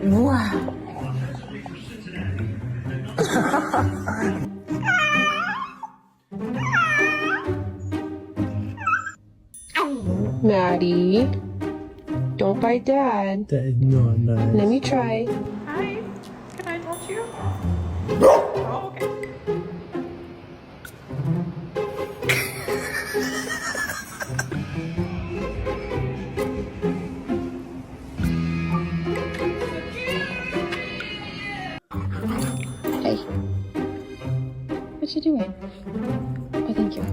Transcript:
Wow. Maddie, don't bite Dad. That is not nice. Let me try. Hi, can I touch you? Oh, okay. Hey. What you doing? Oh, thank you.